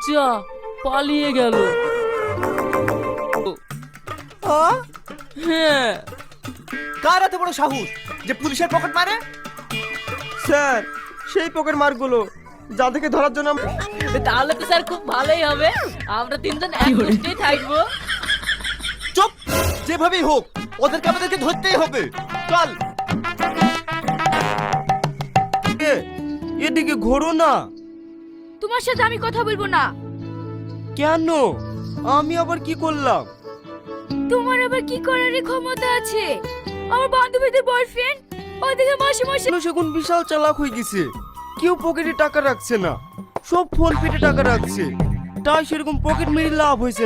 বাচ্চা পালিয়ে গেল। হ্যাঁ, কার এত বড় সাহস যে পুলিশের পকেট মারে? স্যার সেই পকেট মারগুলো যাদেরকে ধরার জন্য তাহলে তো স্যার খুব ভালোই হবে, আমরা তিনজন এক পোস্টেই থাকবো। চুপ, যেভাবেই হোক ওদেরকে আমাদেরকে ধরতেই হবে। চল। এদিকে ঘোরো না। তোমার সাথে আমি কথা বলবো না। কেন? আমি আবার কি করলাম? তোমার আবার কি করার ক্ষমতা আছে? আমার বান্ধবীদের বয়ফ্রেন্ড ওদিকে মাসে মাসে মানুষ এখন বিশাল চালাক হয়ে গেছে, কেউ পকেটে টাকা রাখছে না, সব ফোন পেতে টাকা রাখছে, তাই সেরকম পকেট মেরে লাভ হয়েছে।